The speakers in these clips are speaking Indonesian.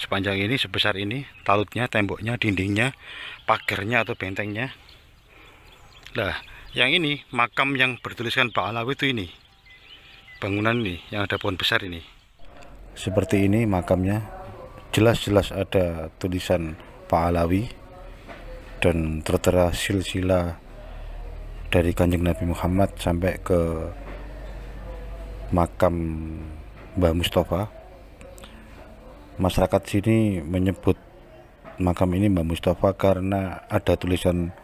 sepanjang ini, sebesar ini, talutnya, temboknya, dindingnya, pagarnya atau bentengnya. Nah, yang ini makam yang bertuliskan Pak Alawi itu ini, bangunan ini yang ada pohon besar ini. Seperti ini makamnya, jelas-jelas ada tulisan Pak Alawi dan tertera silsilah dari Kanjeng Nabi Muhammad sampai ke makam Mbah Mustafa. Masyarakat sini menyebut makam ini Mbah Mustafa karena ada tulisan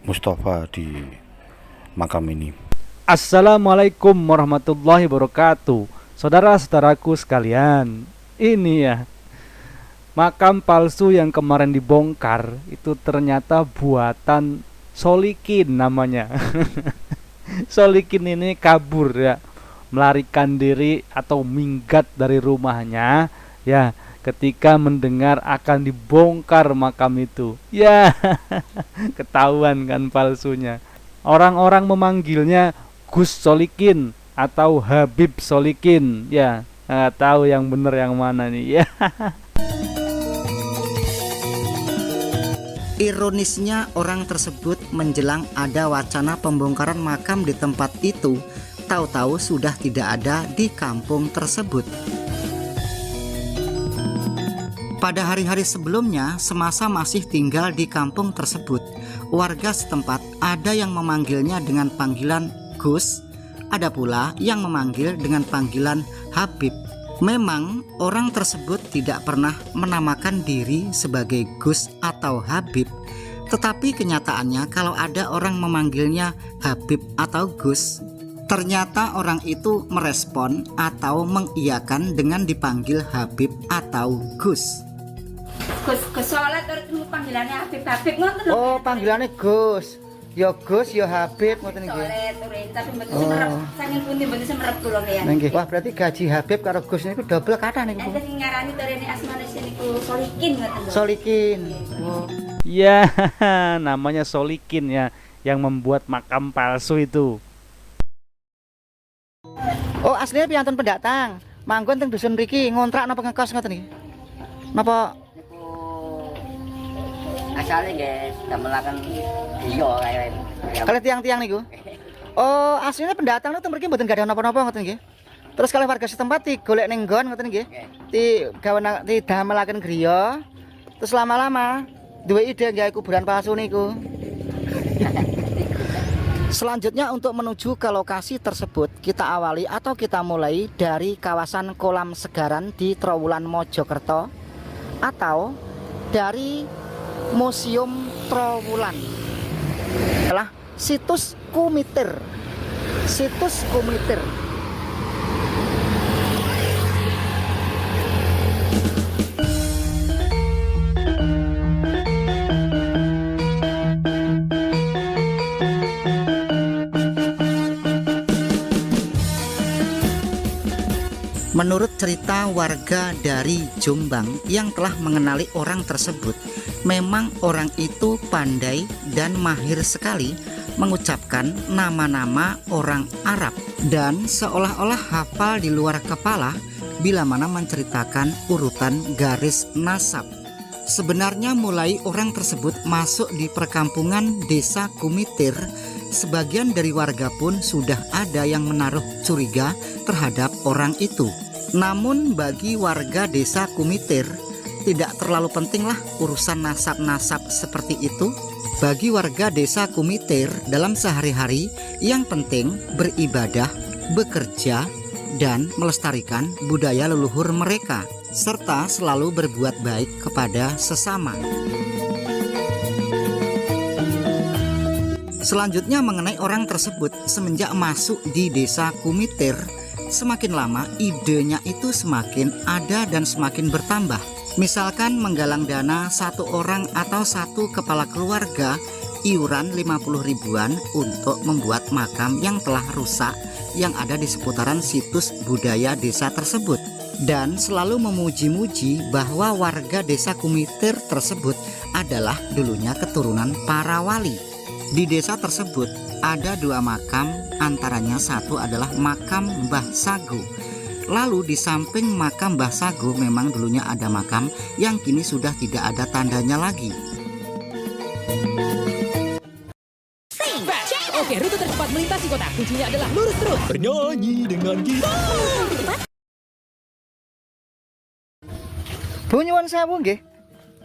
Mustafa di makam ini. Assalamualaikum warahmatullahi wabarakatuh. Saudara-saudaraku sekalian, ini ya makam palsu yang kemarin dibongkar itu ternyata buatan Solikin namanya. Solikin ini kabur ya, melarikan diri atau minggat dari rumahnya ya ketika mendengar akan dibongkar makam itu. Ya, ketahuan kan palsunya. Orang-orang memanggilnya Gus Solikin atau Habib Solikin. Ya, nggak tahu yang bener yang mana nih. Ya. Ironisnya orang tersebut menjelang ada wacana pembongkaran makam di tempat itu, tahu-tahu sudah tidak ada di kampung tersebut. Pada hari-hari sebelumnya, semasa masih tinggal di kampung tersebut, warga setempat ada yang memanggilnya dengan panggilan Gus, ada pula yang memanggil dengan panggilan Habib. Memang orang tersebut tidak pernah menamakan diri sebagai Gus atau Habib, tetapi kenyataannya kalau ada orang memanggilnya Habib atau Gus, ternyata orang itu merespon atau mengiyakan dengan dipanggil Habib atau Gus. Gus soalnya terus panggilannya Habib ngoten lho. Oh, panggilannya Gus. Ya Gus, ya Habib ngoten nggih. Soalnya turin tapi mboten semerep saking pundi mboten semerep kula ya. Nggih. Wah, berarti gaji Habib karo Gus niku double kathah niku. Enten sing ngarani turine asmane niku Solikin ngoten lho. Solikin. Oh. Ya, namanya Solikin ya yang membuat makam palsu itu. Oh, aslinya piantun pendatang. Manggon teng dusun mriki ngontrak napa ngekos ngoten nggih? Napa Asalnya guys, damelaken iya kayak kalian tiang-tiang niku? Oh, aslinya pendatang niku teng mriki mboten gadah napa-napa ngoten nggih. Terus kalian warga setempat digolek ning nggon ngoten nggih. Ti damelaken griya. Terus lama-lama duwe ide gawe kuburan palsu niku. Selanjutnya untuk menuju ke lokasi tersebut, kita awali atau kita mulai dari kawasan kolam segaran di Trowulan Mojokerto atau dari Museum Trowulan. Adalah situs Kumitir. Situs Kumitir. Menurut cerita warga dari Jombang yang telah mengenali orang tersebut, memang orang itu pandai dan mahir sekali mengucapkan nama-nama orang Arab dan seolah-olah hafal di luar kepala bila mana menceritakan urutan garis nasab. Sebenarnya mulai orang tersebut masuk di perkampungan desa Kumitir, sebagian dari warga pun sudah ada yang menaruh curiga terhadap orang itu. Namun bagi warga desa Kumitir tidak terlalu pentinglah urusan nasab-nasab seperti itu. Bagi warga desa Kumitir dalam sehari-hari yang penting beribadah, bekerja, dan melestarikan budaya leluhur mereka, serta selalu berbuat baik kepada sesama. Selanjutnya mengenai orang tersebut, semenjak masuk di desa Kumitir, semakin lama idenya itu semakin ada dan semakin bertambah. Misalkan menggalang dana satu orang atau satu kepala keluarga iuran 50 ribuan untuk membuat makam yang telah rusak yang ada di seputaran situs budaya desa tersebut, dan selalu memuji-muji bahwa warga desa Kumitir tersebut adalah dulunya keturunan para wali. Di desa tersebut ada dua makam, antaranya satu adalah makam Mbah Sagu, Lalu di samping makam Mbah Sago memang dulunya ada makam yang kini sudah tidak ada tandanya lagi. Oke, rute tercepat melintasi kota. Kuncinya adalah lurus terus. Bernyanyi dengan kita. Bu nyuwun sewu nggih.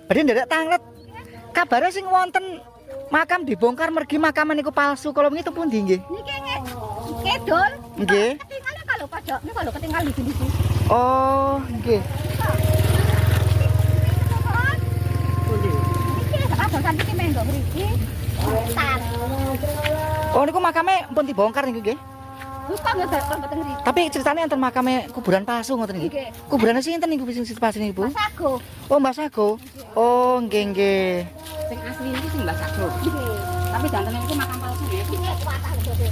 Badhe nderek tanglet. Kabare sing wonten makam dibongkar mergi makaman niku palsu. Kalau begitu pundi nggih? Niki kedul. Nggih. Ketinggalan kalau pojok niku kalau ketinggalan di sini. Oh, nggih. Iki kadosan iki menggo mriki. Tan. Oh niku makame pun dibongkar niku nggih. Bukan ya mboten mriki. Tapi ceritanya enten makame kuburan palsu ngoten nggih. Nggih. Kuburannya sinten niku sing palsu niku, Bu? Mas Sago. Oh, Mbah Sago. Oh, nggih nggih. Sing asli iki sing Mas Sago. Tapi janten niku makam palsu nggih. Iki kuatah lho.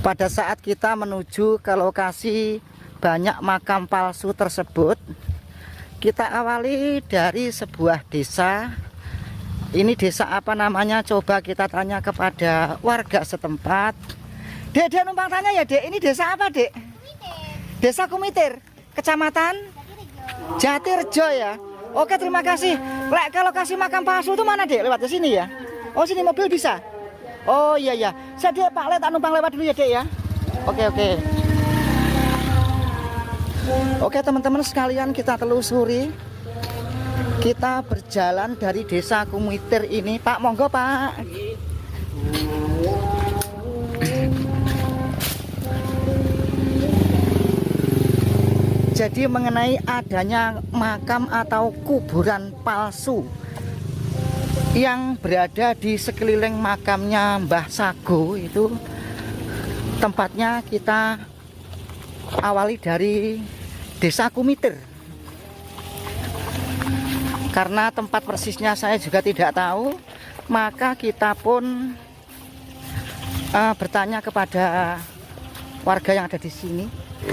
Pada saat kita menuju ke lokasi banyak makam palsu tersebut, kita awali dari sebuah desa. Ini desa apa namanya? Coba kita tanya kepada warga setempat. Dek, dek numpang tanya ya, Dek. Ini desa apa, Dek? Desa Kumitir, Kecamatan Jatirejo ya. Oke, terima kasih. Lek ke lokasi makam palsu itu mana, Dek? Lewat ke sini ya? Oh, sini mobil bisa? Oh iya ya, saya dia Pak Let numpang lewat dulu ya Dek ya. Oke. Oke teman-teman sekalian, kita telusuri. Kita berjalan dari desa Kumitir ini. Pak, monggo Pak. Jadi mengenai adanya makam atau kuburan palsu yang berada di sekeliling makamnya Mbah Sago itu, tempatnya kita awali dari desa Kumitir. Karena tempat persisnya saya juga tidak tahu, maka kita pun bertanya kepada warga yang ada di sini.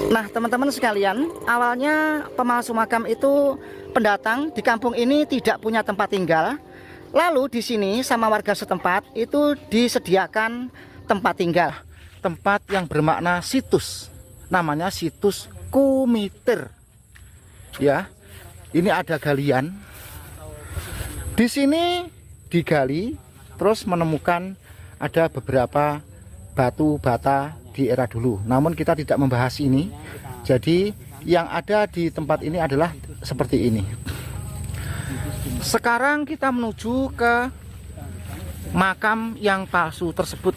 Nah teman-teman sekalian, awalnya pemalsu makam itu pendatang di kampung ini tidak punya tempat tinggal. Lalu di sini sama warga setempat itu disediakan tempat tinggal, tempat yang bermakna situs, namanya situs Kumitir. Ya, ini ada galian. Di sini digali, terus menemukan ada beberapa batu bata di era dulu. Namun kita tidak membahas ini. Jadi yang ada di tempat ini adalah seperti ini. Sekarang kita menuju ke makam yang palsu tersebut.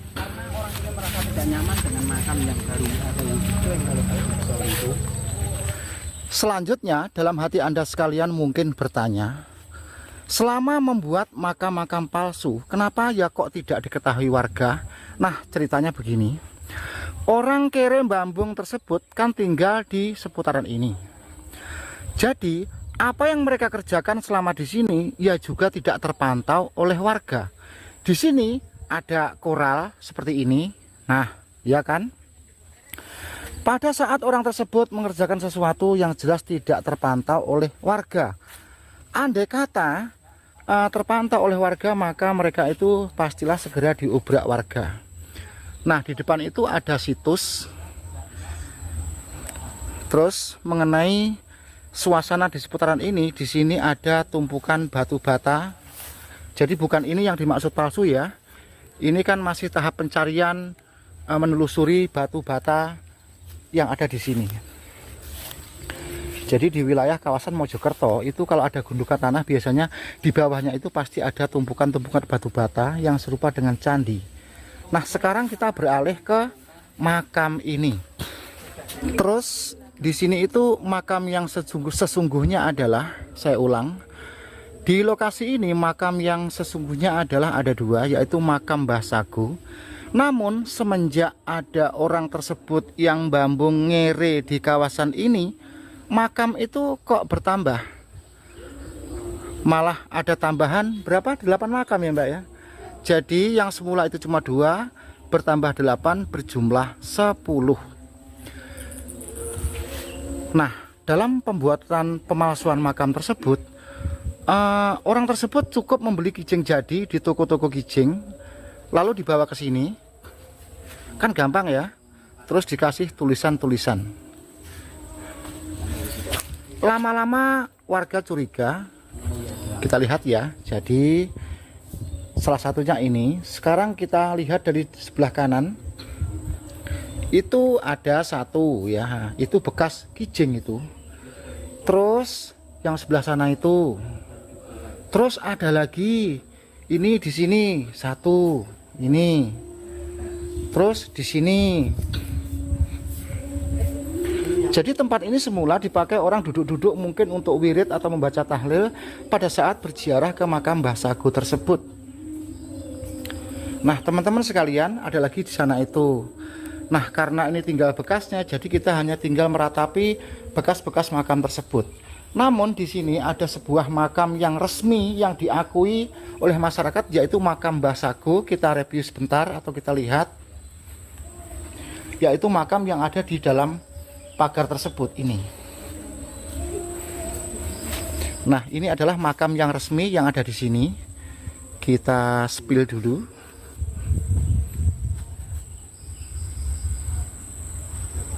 Selanjutnya, dalam hati Anda sekalian mungkin bertanya, selama membuat makam-makam palsu, kenapa ya kok tidak diketahui warga? Nah, ceritanya begini. Orang kere Bambung tersebut kan tinggal di seputaran ini. Jadi apa yang mereka kerjakan selama di sini ya juga tidak terpantau oleh warga. Di sini ada koral seperti ini. Nah, ya kan? Pada saat orang tersebut mengerjakan sesuatu yang jelas tidak terpantau oleh warga. Andai kata terpantau oleh warga, maka mereka itu pastilah segera diobrak warga. Nah, di depan itu ada situs. Terus mengenai suasana di seputaran ini, di sini ada tumpukan batu bata. Jadi bukan ini yang dimaksud palsu ya. Ini kan masih tahap pencarian, menelusuri batu bata yang ada di sini. Jadi di wilayah kawasan Mojokerto itu kalau ada gundukan tanah, biasanya di bawahnya itu pasti ada tumpukan-tumpukan batu bata yang serupa dengan candi. Nah, sekarang kita beralih ke makam ini. Terus di sini itu makam yang sesungguhnya adalah, saya ulang, di lokasi ini makam yang sesungguhnya adalah ada dua, yaitu makam Mbah Sago. Namun semenjak ada orang tersebut yang bambung ngere di kawasan ini, makam itu kok bertambah. Malah ada tambahan berapa? 8 makam ya Mbak ya. Jadi yang semula itu cuma 2, bertambah 8 berjumlah 10. Nah, dalam pembuatan pemalsuan makam tersebut, orang tersebut cukup membeli kijing jadi di toko-toko kijing, lalu dibawa ke sini. Kan gampang ya, terus dikasih tulisan-tulisan. Lama-lama warga curiga. Kita lihat ya, jadi salah satunya ini. Sekarang kita lihat dari sebelah kanan, itu ada satu ya, itu bekas kijing itu. Terus yang sebelah sana itu, terus ada lagi ini di sini satu, ini. Terus di sini. Jadi tempat ini semula dipakai orang duduk-duduk mungkin untuk wirid atau membaca tahlil pada saat berziarah ke makam Mbah Sagu tersebut. Nah, teman-teman sekalian, ada lagi di sana itu. Nah, karena ini tinggal bekasnya, jadi kita hanya tinggal meratapi bekas-bekas makam tersebut. Namun di sini ada sebuah makam yang resmi yang diakui oleh masyarakat, yaitu makam Mbah Sagu. Kita review sebentar atau kita lihat. Yaitu makam yang ada di dalam pagar tersebut ini. Nah, ini adalah makam yang resmi yang ada di sini. Kita spill dulu.